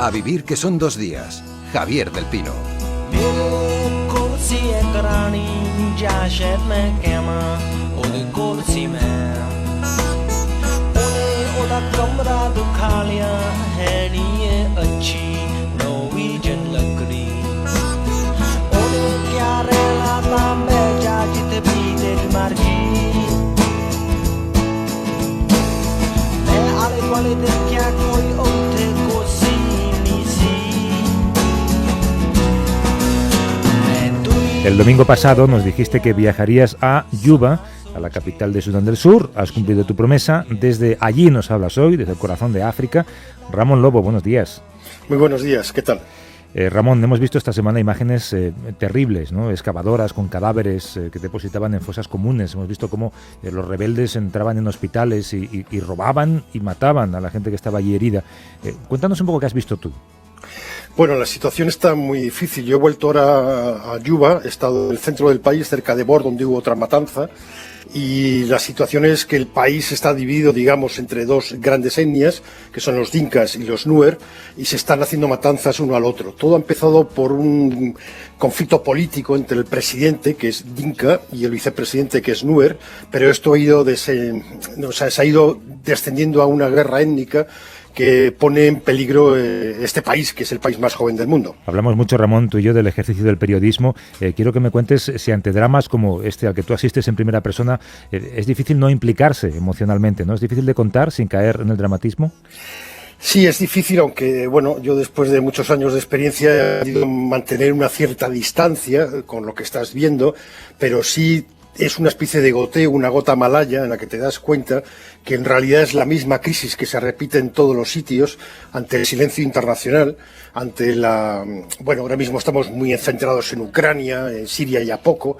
A vivir que son 2 días. Javier del Pino. El domingo pasado nos dijiste que viajarías a Juba, a la capital de Sudán del Sur. Has cumplido tu promesa. Desde allí nos hablas hoy, desde el corazón de África. Ramón Lobo, buenos días. Muy buenos días, ¿qué tal? Ramón, hemos visto esta semana imágenes terribles, ¿no? Excavadoras con cadáveres que depositaban en fosas comunes. Hemos visto cómo los rebeldes entraban en hospitales y robaban y mataban a la gente que estaba allí herida. Cuéntanos un poco qué has visto tú. Bueno, la situación está muy difícil. Yo he vuelto ahora a Juba, he estado en el centro del país, cerca de Bor, donde hubo otra matanza, y la situación es que el país está dividido, digamos, entre dos grandes etnias, que son los dinkas y los nuer, y se están haciendo matanzas uno al otro. Todo ha empezado por un conflicto político entre el presidente, que es dinka, y el vicepresidente, que es nuer, pero esto se ha ido descendiendo a una guerra étnica que pone en peligro este país, que es el país más joven del mundo. Hablamos mucho, Ramón, tú y yo, del ejercicio del periodismo. Quiero que me cuentes si ante dramas como este al que tú asistes en primera persona, es difícil no implicarse emocionalmente, ¿no? ¿Es difícil de contar sin caer en el dramatismo? Sí, es difícil, aunque bueno, yo después de muchos años de experiencia he podido mantener una cierta distancia con lo que estás viendo, pero sí es una especie de goteo, una gota malaya en la que te das cuenta que en realidad es la misma crisis que se repite en todos los sitios ante el silencio internacional, bueno, ahora mismo estamos muy centrados en Ucrania, en Siria y a poco,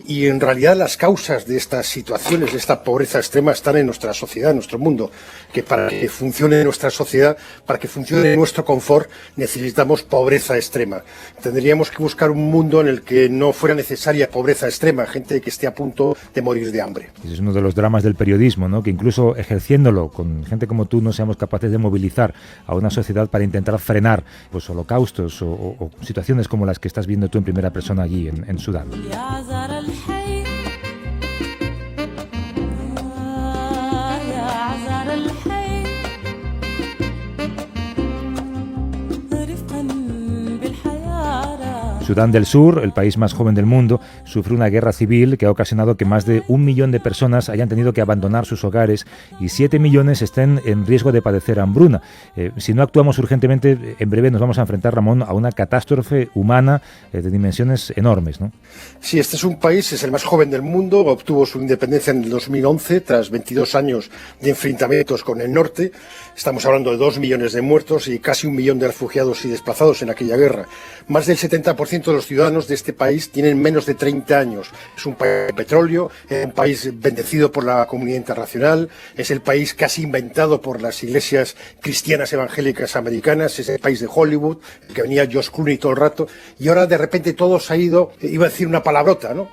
y en realidad las causas de estas situaciones, de esta pobreza extrema, están en nuestra sociedad, en nuestro mundo, que para que funcione nuestra sociedad, para que funcione nuestro confort, necesitamos pobreza extrema. Tendríamos que buscar un mundo en el que no fuera necesaria pobreza extrema, gente que esté a punto de morir de hambre. Ese es uno de los dramas del periodismo, ¿no? Que incluso ejerciéndolo con gente como tú no seamos capaces de movilizar a una sociedad para intentar frenar pues holocaustos o situaciones como las que estás viendo tú en primera persona allí en Sudán. Sudán del Sur, el país más joven del mundo, sufre una guerra civil que ha ocasionado que más de 1 millón de personas hayan tenido que abandonar sus hogares y 7 millones estén en riesgo de padecer hambruna. Si no actuamos urgentemente, en breve nos vamos a enfrentar, Ramón, a una catástrofe humana de dimensiones enormes, ¿no? Sí, este es un país, es el más joven del mundo, obtuvo su independencia en el 2011, tras 22 años de enfrentamientos con el norte. Estamos hablando de 2 millones de muertos y casi 1 millón de refugiados y desplazados en aquella guerra. Más del 70% de los ciudadanos de este país tienen menos de 30 años. Es un país de petróleo, es un país bendecido por la comunidad internacional, es el país casi inventado por las iglesias cristianas evangélicas americanas, es el país de Hollywood, el que venía George Clooney todo el rato, y ahora de repente todo se ha ido, iba a decir una palabrota, ¿no?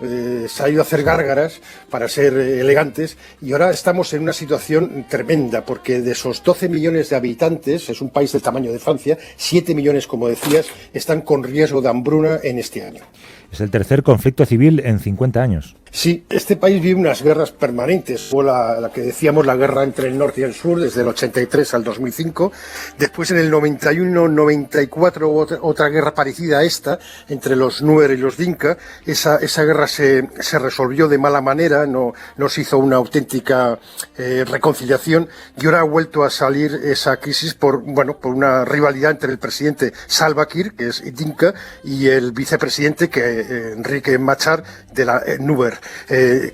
Se ha ido a hacer gárgaras para ser elegantes, y ahora estamos en una situación tremenda, porque de esos 12 millones de habitantes, es un país del tamaño de Francia, 7 millones, como decías, están con riesgo de hambruna en este año. Es el tercer conflicto civil en 50 años. Sí, este país vive unas guerras permanentes. Fue la que decíamos, la guerra entre el norte y el sur, desde el 83 al 2005. Después, en el 91-94, otra guerra parecida a esta, entre los Nuer y los Dinka. Esa guerra se resolvió de mala manera, no se hizo una auténtica reconciliación, y ahora ha vuelto a salir esa crisis por una rivalidad entre el presidente Salva Kiir, que es Dinka, y el vicepresidente, Enrique Machar, de la Nuer.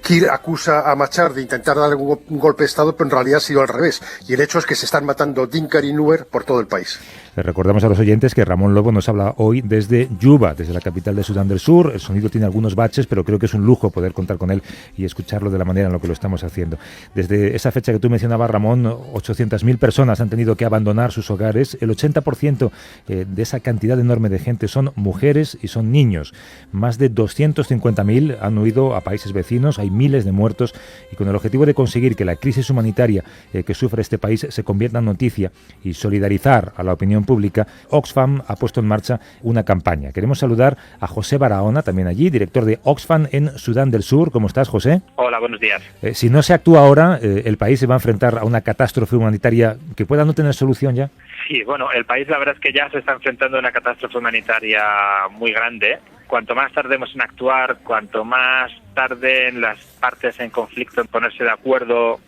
Kiir acusa a Machar de intentar dar un golpe de Estado, pero en realidad ha sido al revés. Y el hecho es que se están matando Dinka y Nuer por todo el país. Les recordamos a los oyentes que Ramón Lobo nos habla hoy desde Juba, desde la capital de Sudán del Sur. El sonido tiene algunos baches, pero creo que es un lujo poder contar con él y escucharlo de la manera en la que lo estamos haciendo. Desde esa fecha que tú mencionabas, Ramón, 800.000 personas han tenido que abandonar sus hogares. El 80% de esa cantidad enorme de gente son mujeres y son niños. más de 250.000 han huido a países vecinos, hay miles de muertos, y con el objetivo de conseguir que la crisis humanitaria que sufre este país se convierta en noticia y solidarizar a la opinión pública, Oxfam ha puesto en marcha una campaña. Queremos saludar a José Barahona, también allí, director de Oxfam en Sudán del Sur. ¿Cómo estás, José? Hola, buenos días. Si no se actúa ahora, el país se va a enfrentar a una catástrofe humanitaria que pueda no tener solución ya. Sí, bueno, el país la verdad es que ya se está enfrentando a una catástrofe humanitaria muy grande. Cuanto más tardemos en actuar, cuanto más tarden las partes en conflicto en ponerse de acuerdo,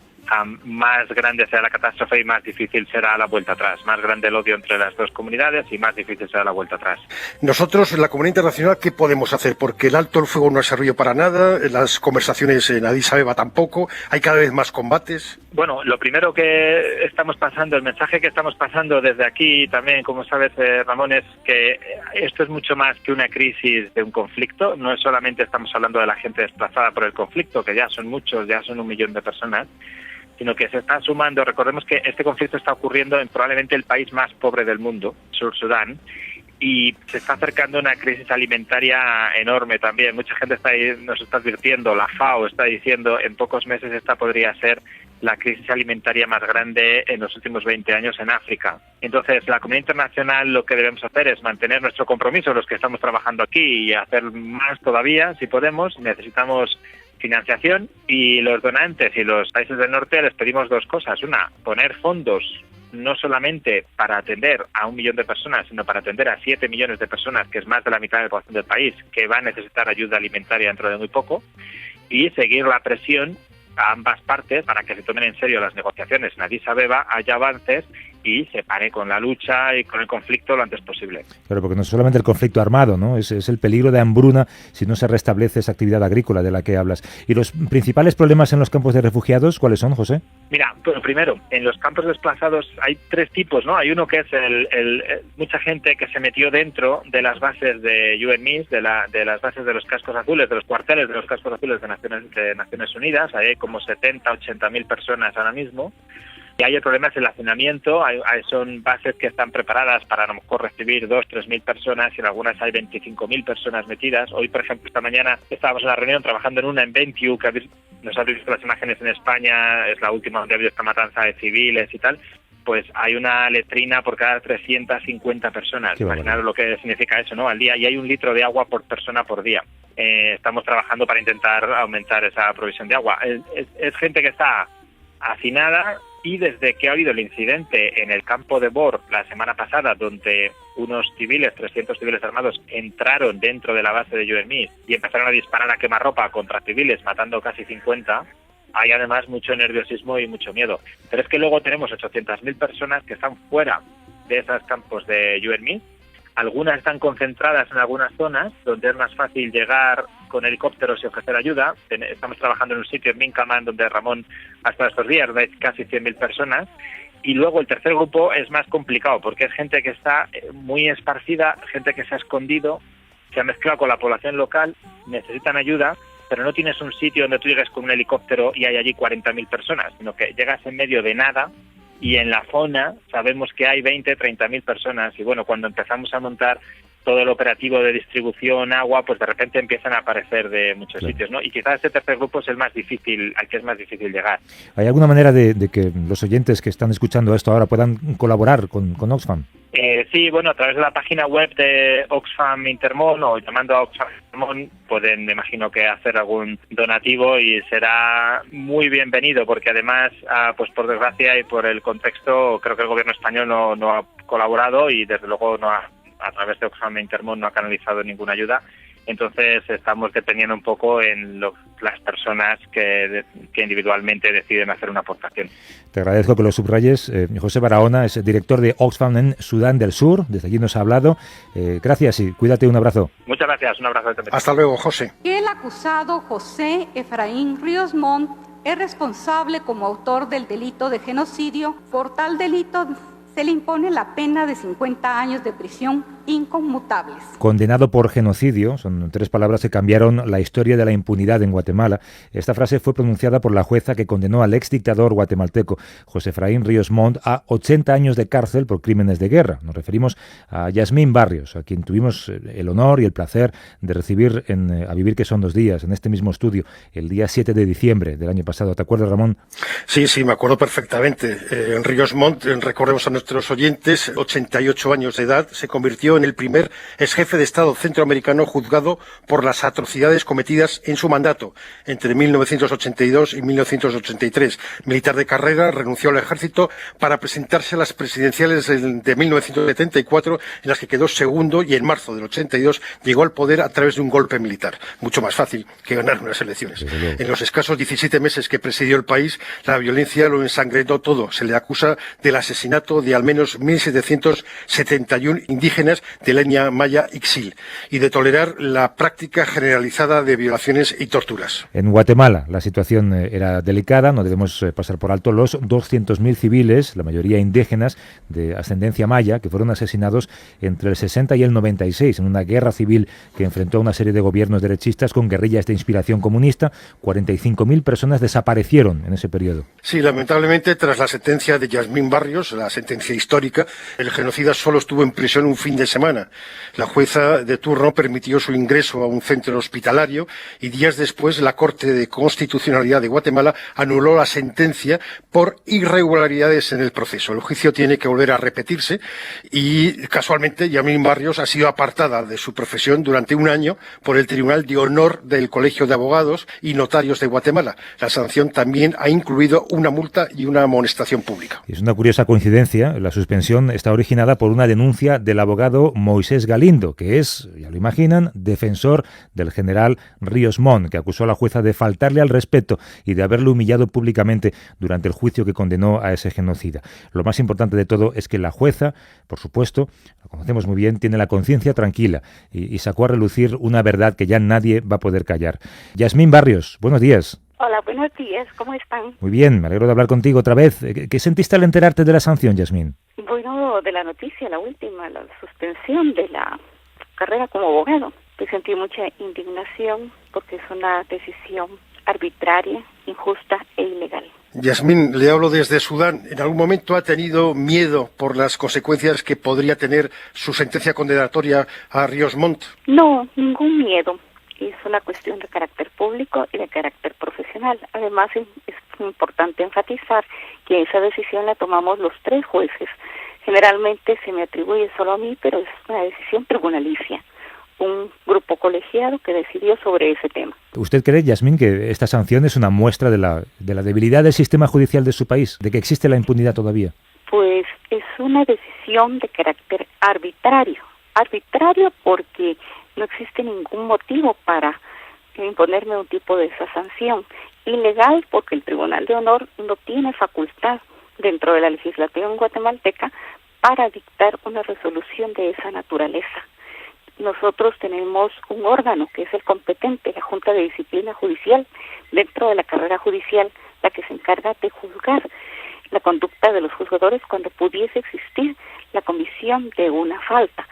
más grande será la catástrofe y más difícil será la vuelta atrás. Más grande el odio entre las dos comunidades y más difícil será la vuelta atrás. Nosotros, en la comunidad internacional, ¿qué podemos hacer? Porque el alto el fuego no ha servido para nada, las conversaciones en Addis Abeba tampoco, hay cada vez más combates. Bueno, lo primero que estamos pasando, el mensaje que estamos pasando desde aquí también, como sabes, Ramón, es que esto es mucho más que una crisis de un conflicto. No es solamente estamos hablando de la gente desplazada por el conflicto, que ya son muchos, ya son 1 millón de personas, sino que se están sumando. Recordemos que este conflicto está ocurriendo en probablemente el país más pobre del mundo, Sur Sudán, y se está acercando una crisis alimentaria enorme también. Mucha gente nos está advirtiendo, la FAO está diciendo, en pocos meses esta podría ser la crisis alimentaria más grande en los últimos 20 años en África. Entonces, la comunidad internacional lo que debemos hacer es mantener nuestro compromiso, los que estamos trabajando aquí, y hacer más todavía, si podemos. Necesitamos financiación, y los donantes y los países del norte les pedimos 2 cosas. Una, poner fondos no solamente para atender a 1 millón de personas, sino para atender a 7 millones de personas, que es más de la mitad de la población del país, que va a necesitar ayuda alimentaria dentro de muy poco, y seguir la presión a ambas partes para que se tomen en serio las negociaciones en Addis Abeba, haya avances y se pare con la lucha y con el conflicto lo antes posible. Claro, porque no es solamente el conflicto armado, ¿no? Es el peligro de hambruna si no se restablece esa actividad agrícola de la que hablas. ¿Y los principales problemas en los campos de refugiados cuáles son, José? Mira, bueno, primero, en los campos desplazados hay 3 tipos, ¿no? Hay uno que es mucha gente que se metió dentro de las bases de UNMIS, de las bases de los cascos azules, de los cuarteles de los cascos azules de Naciones Unidas. Hay como 70, 80.000 personas ahora mismo. Y hay el problema del hacinamiento. Son bases que están preparadas para a lo mejor recibir 2.000, 3.000 personas, y en algunas hay 25.000 personas metidas. Hoy, por ejemplo, esta mañana estábamos en la reunión trabajando en una en Bentiu, que nos habéis visto las imágenes en España, es la última donde ha habido esta matanza de civiles y tal. Pues hay una letrina por cada 350 personas. Imaginaros lo que significa eso, ¿no? Al día, y hay 1 litro de agua por persona por día. Estamos trabajando para intentar aumentar esa provisión de agua. Es gente que está hacinada, y desde que ha habido el incidente en el campo de Bor la semana pasada, donde unos civiles, 300 civiles armados, entraron dentro de la base de UNMIS y empezaron a disparar a quemarropa contra civiles, matando casi 50, hay además mucho nerviosismo y mucho miedo. Pero es que luego tenemos 800.000 personas que están fuera de esos campos de UNMIS. Algunas están concentradas en algunas zonas donde es más fácil llegar con helicópteros y ofrecer ayuda. Estamos trabajando en un sitio en Mincaman donde Ramón ha estado estos días, donde hay casi 100.000 personas. Y luego el tercer grupo es más complicado porque es gente que está muy esparcida, gente que se ha escondido, se ha mezclado con la población local, necesitan ayuda, pero no tienes un sitio donde tú llegues con un helicóptero y hay allí 40.000 personas, sino que llegas en medio de nada. Y en la zona sabemos que hay 20, 30.000 personas. Y bueno, cuando empezamos a montar todo el operativo de distribución, agua, pues de repente empiezan a aparecer de muchos sitios, ¿no? Y quizás este tercer grupo es el más difícil, al que es más difícil llegar. ¿Hay alguna manera de que los oyentes que están escuchando esto ahora puedan colaborar con Oxfam? Sí, bueno, a través de la página web de Oxfam Intermón o llamando a Oxfam Intermón pueden, me imagino, que hacer algún donativo y será muy bienvenido porque además, pues por desgracia y por el contexto, creo que el gobierno español no ha colaborado y desde luego a través de Oxfam Intermón no ha canalizado ninguna ayuda. Entonces estamos dependiendo un poco en las personas que individualmente deciden hacer una aportación. Te agradezco que lo subrayes. José Barahona es director de Oxfam en Sudán del Sur. Desde allí nos ha hablado. Gracias y cuídate. Un abrazo. Muchas gracias. Un abrazo. Hasta luego, José. El acusado José Efraín Ríos Montt es responsable como autor del delito de genocidio. Por tal delito se le impone la pena de 50 años de prisión inconmutables. Condenado por genocidio, son 3 palabras que cambiaron la historia de la impunidad en Guatemala. Esta frase fue pronunciada por la jueza que condenó al exdictador guatemalteco José Efraín Ríos Montt a 80 años de cárcel por crímenes de guerra. Nos referimos a Yasmín Barrios, a quien tuvimos el honor y el placer de recibir en A Vivir que son 2 días, en este mismo estudio, el día 7 de diciembre del año pasado. ¿Te acuerdas, Ramón? Sí, me acuerdo perfectamente. Ríos Montt, recordemos a nuestros oyentes, 88 años de edad, se convirtió en el primer exjefe de Estado centroamericano juzgado por las atrocidades cometidas en su mandato entre 1982 y 1983. Militar de carrera, renunció al ejército para presentarse a las presidenciales de 1974, en las que quedó segundo, y en marzo del 82 llegó al poder a través de un golpe militar. Mucho más fácil que ganar unas elecciones. En los escasos 17 meses que presidió el país, la violencia lo ensangrentó todo. Se le acusa del asesinato de al menos 1.771 indígenas de la etnia maya Ixil y de tolerar la práctica generalizada de violaciones y torturas. En Guatemala la situación era delicada, no debemos pasar por alto los 200.000 civiles, la mayoría indígenas de ascendencia maya, que fueron asesinados entre el 60 y el 96 en una guerra civil que enfrentó a una serie de gobiernos derechistas con guerrillas de inspiración comunista. 45.000 personas desaparecieron en ese periodo. Sí, lamentablemente, tras la sentencia de Yasmín Barrios, la sentencia histórica, el genocida solo estuvo en prisión un fin de semana. La jueza de turno permitió su ingreso a un centro hospitalario y días después la Corte de Constitucionalidad de Guatemala anuló la sentencia por irregularidades en el proceso. El juicio tiene que volver a repetirse y, casualmente, Yasmín Barrios ha sido apartada de su profesión durante un año por el Tribunal de Honor del Colegio de Abogados y Notarios de Guatemala. La sanción también ha incluido una multa y una amonestación pública. Es una curiosa coincidencia. La suspensión está originada por una denuncia del abogado Moisés Galindo, que es, ya lo imaginan, defensor del general Ríos Montt, que acusó a la jueza de faltarle al respeto y de haberlo humillado públicamente durante el juicio que condenó a ese genocida. Lo más importante de todo es que la jueza, por supuesto, lo conocemos muy bien, tiene la conciencia tranquila y sacó a relucir una verdad que ya nadie va a poder callar. Yasmín Barrios, buenos días. Hola, buenos días, ¿cómo están? Muy bien, me alegro de hablar contigo otra vez. ¿Qué sentiste al enterarte de la sanción, Yasmín? Bueno, de la noticia, la última, la suspensión de la carrera como abogado. Pues sentí mucha indignación porque es una decisión arbitraria, injusta e ilegal. Yasmín, le hablo desde Sudán. ¿En algún momento ha tenido miedo por las consecuencias que podría tener su sentencia condenatoria a Ríos Montt? No, ningún miedo. Es una cuestión de carácter público y de carácter profesional. Además, es importante enfatizar que esa decisión la tomamos los 3 jueces. Generalmente se me atribuye solo a mí, pero es una decisión tribunalicia. Un grupo colegiado que decidió sobre ese tema. ¿Usted cree, Yasmín, que esta sanción es una muestra de la debilidad del sistema judicial de su país, de que existe la impunidad todavía? Pues es una decisión de carácter arbitrario. Arbitrario porque no existe ningún motivo para imponerme un tipo de esa sanción. Ilegal porque el Tribunal de Honor no tiene facultad dentro de la legislación guatemalteca para dictar una resolución de esa naturaleza. Nosotros tenemos un órgano que es el competente, la Junta de Disciplina Judicial, dentro de la carrera judicial, la que se encarga de juzgar la conducta de los juzgadores cuando pudiese existir la comisión de una falta,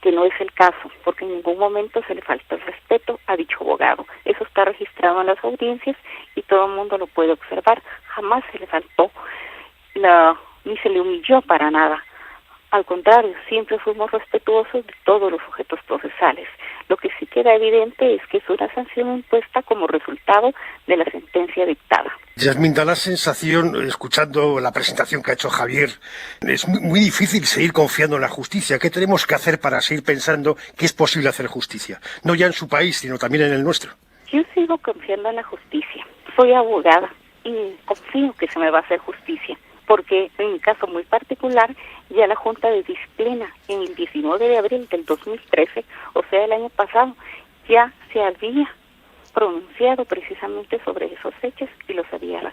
que no es el caso, porque en ningún momento se le falta el respeto a dicho abogado. Eso está registrado en las audiencias y todo el mundo lo puede observar. Jamás se le faltó, ni se le humilló para nada. Al contrario, siempre fuimos respetuosos de todos los sujetos procesales. Lo que sí queda evidente es que es una sanción impuesta como resultado de la sentencia dictada. Yasmín, da la sensación, escuchando la presentación que ha hecho Javier, es muy difícil seguir confiando en la justicia. ¿Qué tenemos que hacer para seguir pensando que es posible hacer justicia? No ya en su país, sino también en el nuestro. Yo sigo confiando en la justicia. Soy abogada y confío que se me va a hacer justicia, porque en mi caso muy particular, ya la Junta de Disciplina en el 19 de abril del 2013, o sea, el año pasado, ya se había pronunciado precisamente sobre esos hechos y los había,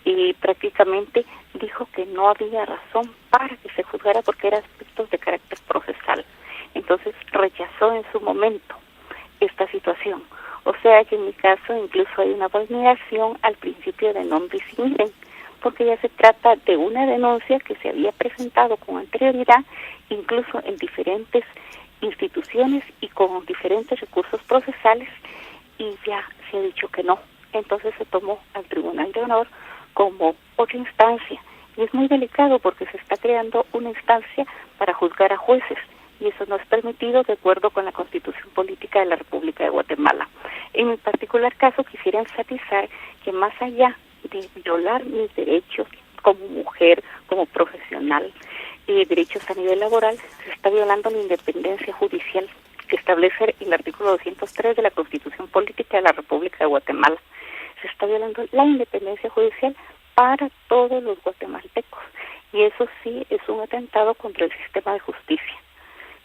y prácticamente dijo que no había razón para que se juzgara porque eran aspectos de carácter procesal. Entonces rechazó en su momento esta situación. O sea que en mi caso incluso hay una vulneración al principio de non bis in idem, porque ya se trata de una denuncia que se había presentado con anterioridad, incluso en diferentes instituciones y con diferentes recursos procesales, y ya se ha dicho que no. Entonces se tomó al Tribunal de Honor como otra instancia, y es muy delicado porque se está creando una instancia para juzgar a jueces, y eso no es permitido de acuerdo con la Constitución Política de la República de Guatemala. En mi particular caso quisiera enfatizar que más allá de violar mis derechos como mujer, como profesional, y derechos a nivel laboral, se está violando la independencia judicial que establece el artículo 203 de la Constitución Política de la República de Guatemala. Se está violando la independencia judicial para todos los guatemaltecos, y eso sí es un atentado contra el sistema de justicia,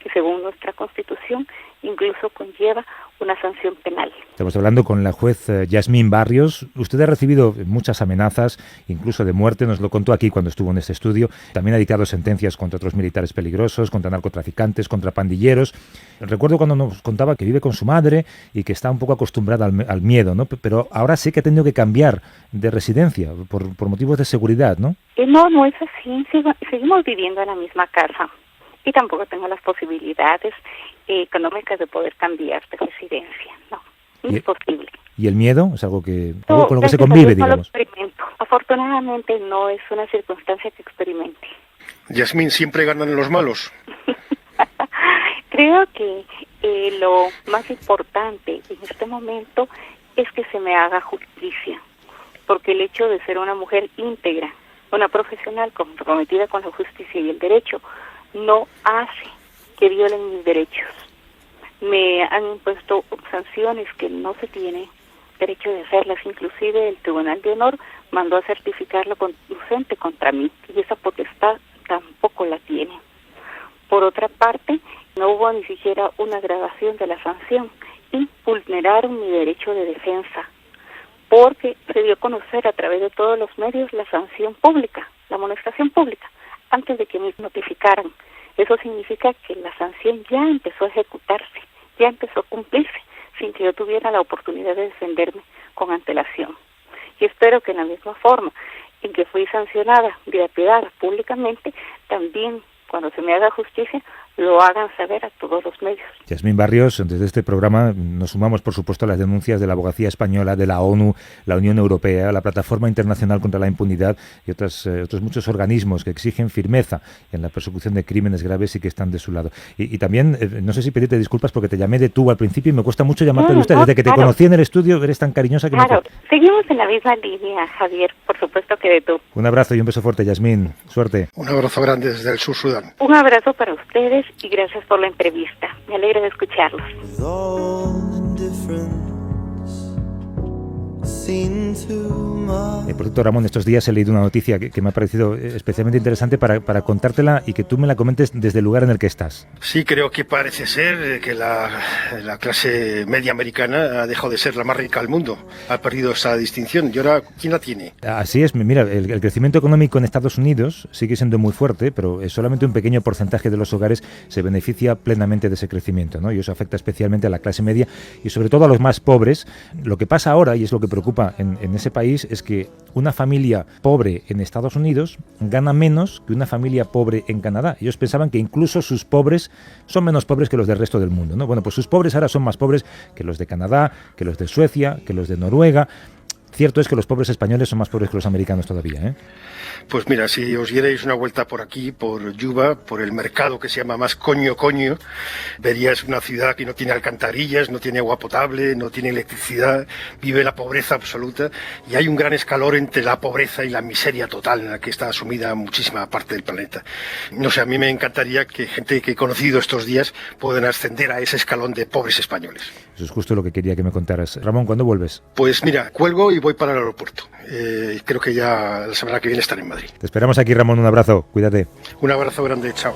que según nuestra Constitución incluso conlleva una sanción penal. Estamos hablando con la juez Yasmín Barrios. Usted ha recibido muchas amenazas, incluso de muerte, nos lo contó aquí cuando estuvo en este estudio. También ha dictado sentencias contra otros militares peligrosos, contra narcotraficantes, contra pandilleros. Recuerdo cuando nos contaba que vive con su madre y que está un poco acostumbrada al miedo, ¿no? Pero ahora sí que ha tenido que cambiar de residencia por motivos de seguridad, ¿no? No es así. Seguimos viviendo en la misma casa. Y tampoco tengo las posibilidades económicas de poder cambiar de residencia, no es posible. ¿Y el miedo? Es algo con lo que se convive, digamos. Afortunadamente no es una circunstancia que experimente. Yasmín, ¿siempre ganan los malos? Creo que lo más importante en este momento es que se me haga justicia, porque el hecho de ser una mujer íntegra, una profesional comprometida con la justicia y el derecho, no hace que violen mis derechos. Me han impuesto sanciones que no se tiene derecho de hacerlas. Inclusive el Tribunal de Honor mandó a certificarlo conducente contra mí, y esa potestad tampoco la tiene. Por otra parte, no hubo ni siquiera una gradación de la sanción y vulneraron mi derecho de defensa, porque se dio a conocer a través de todos los medios la sanción pública, la amonestación pública, antes de que me notificaran. Eso significa que la sanción ya empezó a ejecutarse, ya empezó a cumplirse, sin que yo tuviera la oportunidad de defenderme con antelación. Y espero que en la misma forma en que fui sancionada, dilapidada públicamente, también cuando se me haga justicia, lo hagan saber a todos los medios. Yasmín Barrios, desde este programa nos sumamos, por supuesto, a las denuncias de la abogacía española, de la ONU, la Unión Europea, la Plataforma Internacional contra la Impunidad y otros muchos organismos que exigen firmeza en la persecución de crímenes graves y que están de su lado. Y también, no sé si pedirte disculpas porque te llamé de tú al principio y me cuesta mucho llamarte de usted. Desde que te conocí en el estudio eres tan cariñosa que Seguimos en la misma línea, Javier, por supuesto que de tú. Un abrazo y un beso fuerte, Yasmín. Suerte. Un abrazo grande desde el Sur Sudán. Un abrazo para ustedes y gracias por la entrevista. Me alegra de escucharlos. Por cierto, Ramón, estos días he leído una noticia que me ha parecido especialmente interesante para contártela y que tú me la comentes desde el lugar en el que estás. Sí, creo que parece ser que la clase media americana ha dejado de ser la más rica del mundo. Ha perdido esa distinción. ¿Y ahora quién la tiene? Así es. Mira, el crecimiento económico en Estados Unidos sigue siendo muy fuerte, pero solamente un pequeño porcentaje de los hogares se beneficia plenamente de ese crecimiento, ¿no? Y eso afecta especialmente a la clase media y sobre todo a los más pobres. Lo que pasa ahora, y es lo que preocupa en ese país, es que una familia pobre en Estados Unidos gana menos que una familia pobre en Canadá. Ellos pensaban que incluso sus pobres son menos pobres que los del resto del mundo, ¿no? Bueno, pues sus pobres ahora son más pobres que los de Canadá, que los de Suecia, que los de Noruega. Cierto es que los pobres españoles son más pobres que los americanos todavía, ¿eh? Pues mira, si os dierais una vuelta por aquí, por Yuba, por el mercado que se llama más Coño, verías una ciudad que no tiene alcantarillas, no tiene agua potable, no tiene electricidad, vive la pobreza absoluta y hay un gran escalón entre la pobreza y la miseria total en la que está sumida muchísima parte del planeta. No sé, a mí me encantaría que gente que he conocido estos días puedan ascender a ese escalón de pobres españoles. Eso es justo lo que quería que me contaras. Ramón, ¿cuándo vuelves? Pues mira, cuelgo y voy para el aeropuerto. Creo que ya la semana que viene estaré en Madrid. Te esperamos aquí, Ramón. Un abrazo. Cuídate. Un abrazo grande. Chao.